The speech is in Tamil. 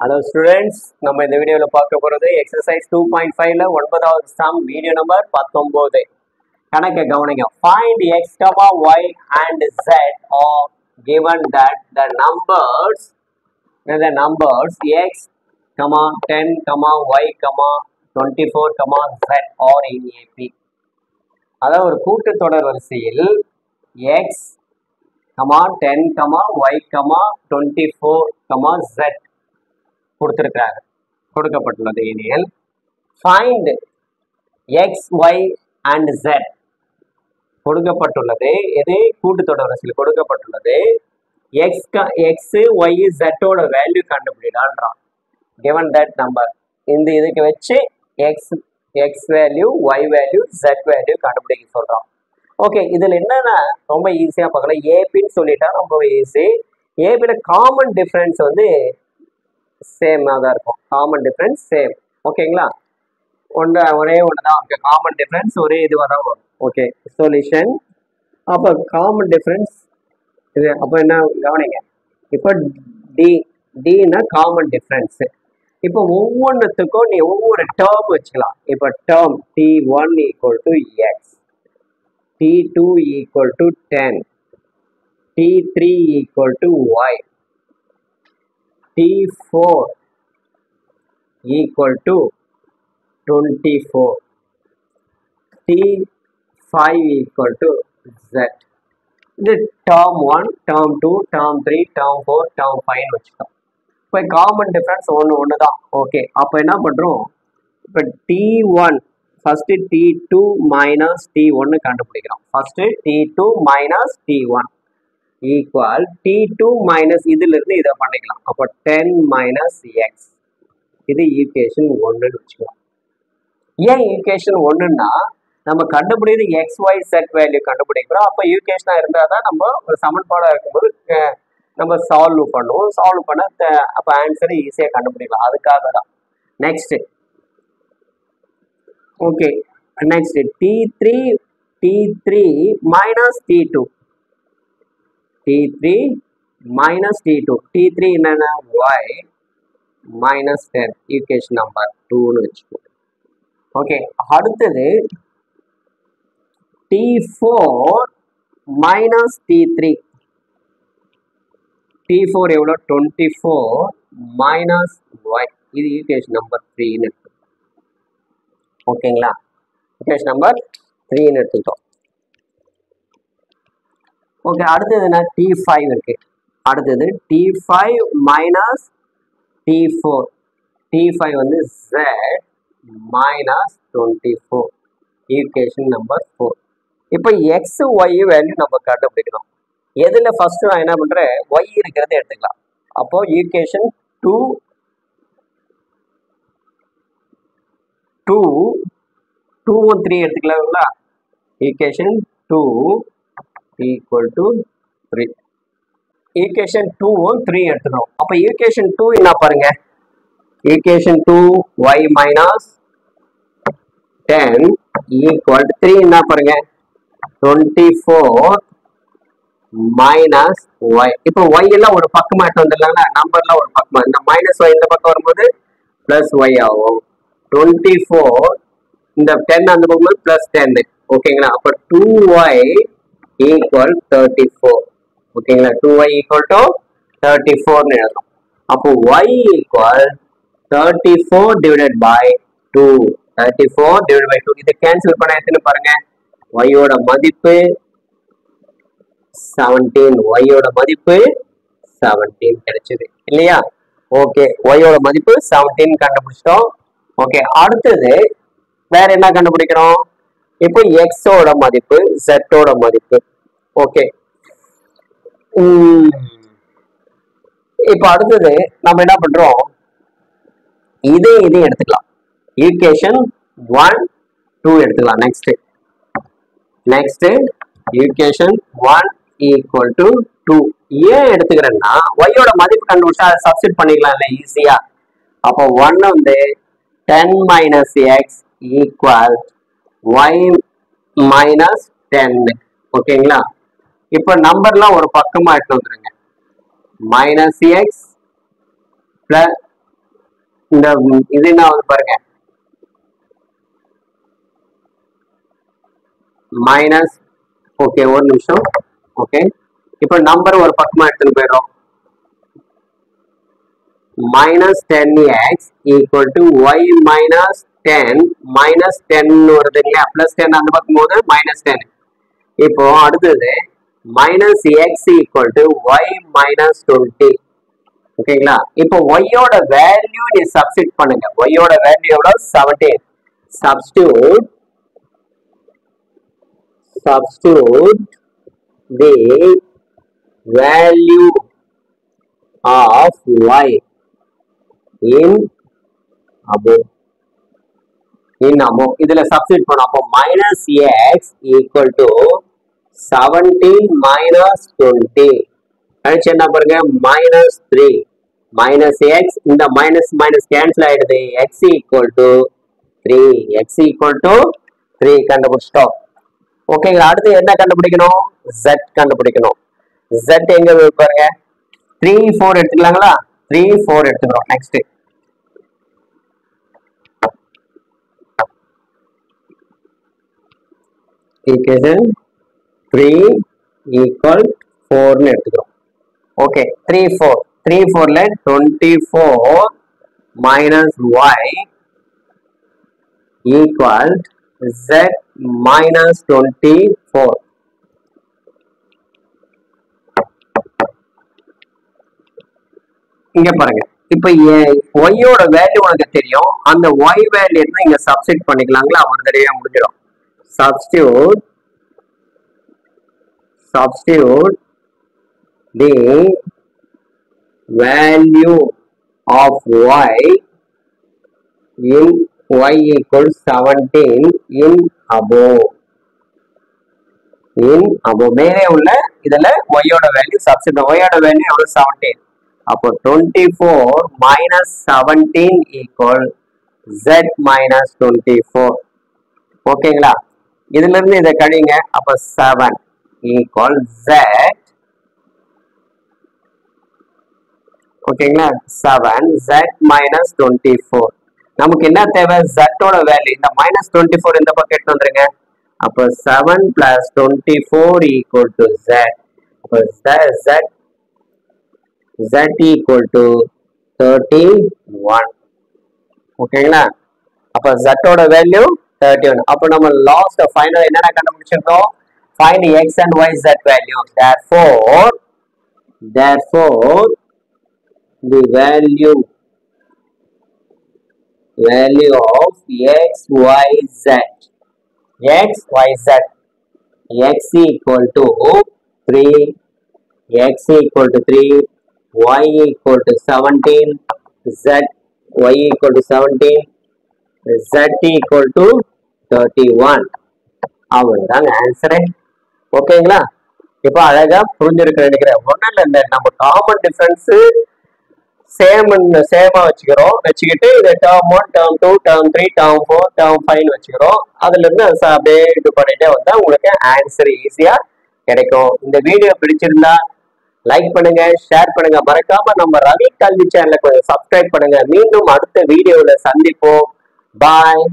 Hello students, நம்ம இந்த வீடியோல பார்க்க போறது exercise 2.5ல 9வது சம் வீடியோ நம்பர் 19. கணக்க கவனிங்க. Find x, y and z are given that the numbers x, 10, y, 24, z are in AP. அதாவது ஒரு கூட்டுத்தொடர் வரிசையில் x, 10, y, 24, z கொடுத்திருக்கிறாங்க. கொடுக்கப்பட்டுள்ளது எனில் find x, y and z கொடுக்கப்பட்டுள்ளது. எது கூட்டுத்தொடர் வரிசையில் கொடுக்கப்பட்டுள்ளது. x, y, z ஓட வேல்யூ கண்டுபிடிடான்றான். given that number இந்த இதுக்கு வச்சு x value, y value, z value கண்டுபிடிக்க சொல்றான். ஓகே, இதுல என்னன்னா ரொம்ப ஈஸியா பார்க்கலாம். ஏபின்னு சொல்லிட்டா ரொம்ப ஈஸி. ஏபில காமன் டிஃபரன்ஸ் வந்து சேம் தான் இருக்கும். Common difference same. ஓகேங்களா, ஒரே ஒன்று தான் ஓகே. காமன் டிஃபரன்ஸ் ஒரே இதுவாக தான் வரும். Okay, solution. அப்போ காமன் டிஃபரன்ஸ் இது. அப்போ என்ன கவனிங்க, இப்போ டினா காமன் டிஃபரன்ஸ். இப்போ ஒவ்வொன்றுத்துக்கும் நீ ஒவ்வொரு டேர்ம் வச்சுக்கலாம். இப்போ term t1 equal to X, t2 equal to 10, t3 equal to Y, T4 equal to 24, T5 equal to Z. இது term 1, term 2, term 3, term 4, term 5 வச்சுக்கோம். இப்போ காமன் டிஃபரன்ஸ் ஒன்று தான். ஓகே, அப்போ என்ன பண்ணுறோம், இப்போ T1 first T2 minus T1 கண்டுபிடிக்கிறோம். First T2 minus T1 equal T2 minus இதிலிருந்து இதை பண்ணிக்கலாம். அப்போ 10 மைனஸ் எக்ஸ். இது ஈக்குவேஷன் 1ன்னு வச்சுக்கலாம். ஏன் ஈக்குவேஷன் 1ன்னா நம்ம கண்டுபிடிக்கிறது எக்ஸ், ஒய், செட் வேல்யூ கண்டுபிடிக்கிறோம். அப்போ ஈக்குவேஷனாக இருந்தால் தான் நம்ம ஒரு சமன்பாடாக இருக்கும்போது நம்ம சால்வ் பண்ணுவோம். சால்வ் பண்ண அப்போ ஆன்சரை ஈஸியாக கண்டுபிடிக்கலாம். அதுக்காக தான். Next okay, next T3 minus T2, T3 minus T2, T3 என்னன்னா y minus 10, ஈக்குவேஷன் நம்பர் 2ன்னு வச்சுக்கோ. ஓகே, அடுத்தது T4 minus T3, T4 எவ்வளோ 24 minus y, இது ஈக்குவேஷன் நம்பர் 3ன்னு எடுத்துக்கோ. ஓகேங்களா, ஈக்குவேஷன் நம்பர் 3ன்னு எடுத்துக்கிட்டோம். ஓகே, அடுத்தது என்ன, T5 இருக்கு. அடுத்தது T5 மைனஸ் T4, T5 வந்து Z மைனஸ் 24, ஈக்குவேஷன் நம்பர் 4. இப்போ எக்ஸ், ஒய் வேல்யூ நம்ம கண்டுபிடிக்கணும். எதில் ஃபர்ஸ்ட் நான் என்ன பண்ணுறேன், ஒய் இருக்கிறத எடுத்துக்கலாம். அப்போ ஈக்குவேஷன் 2 2 3 எடுத்துக்கலாங்களா. Equation 2 equal to 3. ஈக்குவேஷன் 2 3 எடுத்துக்கிறோம். அப்போ ஈக்குவேஷன் 2 என்ன பாருங்க, equation 2 y minus 10 equal to 3 என்ன பாருங்க 24 minus y. இப்போ y எல்லாம் ஒரு பக்கமா எடுத்து வந்துடலாங்களா, நம்பர்லாம் ஒரு பக்கமா, இந்த மைனஸ் y இந்த பக்கம் வரும்போது பிளஸ் y ஆகும். 24 இந்த 10 அந்த பக்கம் பிளஸ் 10. ஓகேங்களா, அப்போ 2y equal 34. ஓகேங்களா, 2y equal to 34 ன்னு எழுதணும். அப்போ y equal 34 divided by 2, 34 divided by 2. இதை கேன்சல் பண்ண எத்தனை பாருங்க, y ஓட மதிப்பு 17, y ஓட மதிப்பு 17 கிடைச்சது இல்லையா. ஓகே, y ஓட மதிப்பு 17 கண்டுபிடிச்சிட்டோம். ஓகே, அடுத்தது வேற என்ன கண்டுபிடிக்கிறோம், இப்போ x ஓட மதிப்பு, z ஓட மதிப்பு. ஓகே, இப்போ அடுத்தது நம்ம என்ன பண்றோம், இது எடுத்துக்கலாம். ஈக்குவேஷன் 1 2 எடுத்துக்கலாம். Next equation 1 equal to 2. ஏன் எடுத்துக்கிறேன்னா y ஓட மதிப்பு கண்டுபிடிச்சா அதை சப்ஸ்டிட் பண்ணிக்கலாம் இல்லை ஈஸியா. அப்போ 1 வந்து 10 minus X equal y minus 10. ஓகேங்களா, இப்போ நம்பர்லாம் ஒரு பக்கமா எடுத்து வந்துருங்க. மைனஸ் எக்ஸ் பிளஸ் இந்த இது என்ன வந்து பாருங்க மைனஸ். ஓகே ஒரு நிமிஷம். ஓகே இப்போ நம்பர் ஒரு பக்கமா எடுத்துட்டு போயிடுறோம். minus 10x equal to y minus 10 minus 10 வருது இல்லையா, plus 10 அந்த பக்கம் போது minus 10. இப்போ அடுத்தது minus x equal to y minus 20. ஓகேங்களா, இப்போ y ஓட வேல்யூ நீ சப்ஸ்டிட் பண்ணுங்க. y ஓட வேல்யூ எவ்வளவு? 17. substitute the value of y in above இதுல சப்ஸ்டிட் பண்ணோம். அப்போ minus x equal to 17 minus 20 கழிச்சு என்ன பாருங்க minus 3 minus x இந்த minus minus cancel ஆயிடுது. x equal to 3 கண்டுபிடிச்சிட்டோம். ஓகேங்களா, அடுத்து என்ன கண்டுபிடிக்கணும்? z கண்டுபிடிக்கணும். z எங்க பாருங்க 3 4 எடுத்துக்கலாங்களா? 3 4 எடுத்துக்கிறோம். நெக்ஸ்ட் equation 3 equal 4 னு எடுத்துக்கிறோம். ஓகே 3 4 ல 24 minus y equal z minus 24. இங்க பாருங்க, இப்ப y ஓட வேல்யூ உனக்கு தெரியும். அந்த y வேல்யூ எடுத்து இங்க சப்ஸ்டிட் பண்ணிக்கலாங்களா? ஒரு தடவை முடிஞ்சிடும். substitute the value of y in y equals 17 in above. மேலே உள்ள இதுல y ஓட வேல்யூ சப்ஸ்டிட். y ஓட வேல்யூ எவ்வளவு? 17. அப்போ 24 minus 17 equal z minus 24. ஓகேங்களா, இதுல இருந்து இதை கழிங்க. அப்ப 7 equal z. ஓகேங்களா, 7 z minus 24. நமக்கு என்ன தேவை? z ஓட வேல்யூ. இந்த minus 24 இந்த பக்கம் எடுத்து வந்துருங்க. அப்போ 7 plus 24 equal to z. அப்போ z equal to 31. ஓகேங்களா, அப்போ z ஓட வேல்யூ 31. அப்போ நம்ம லாஸ்ட் ஃபைனல் என்னென்ன கண்டுபிடிச்சிருக்கோம்? Find x and y z value. Therefore the value of x y z x equal to 3, y equal to 17, y equal to 17, z equal to 31. அவ்வளவுதாங்க ஆன்சரே. ஓகேங்களா, இப்போ அழகா புரிஞ்சிருக்க நினைக்கிறேன். ஒன்றும் இல்லை, இந்த நம்ம காமன் டிஃபரன்ஸ் சேமா வச்சுக்கிட்டு இதை term 1 term 2 term 3 term 4 term 5 வச்சுக்கிறோம். அதுல இருந்து அப்படியே இது பண்ணிட்டே வந்தா உங்களுக்கு ஆன்சர் ஈஸியா கிடைக்கும். இந்த வீடியோ பிடிச்சிருந்தா லைக் பண்ணுங்க, ஷேர் பண்ணுங்க, மறக்காம நம்ம ரவி கல்வி சேனலை கொஞ்சம் சப்ஸ்கிரைப் பண்ணுங்க. மீண்டும் அடுத்த வீடியோல சந்திப்போம். பாய்.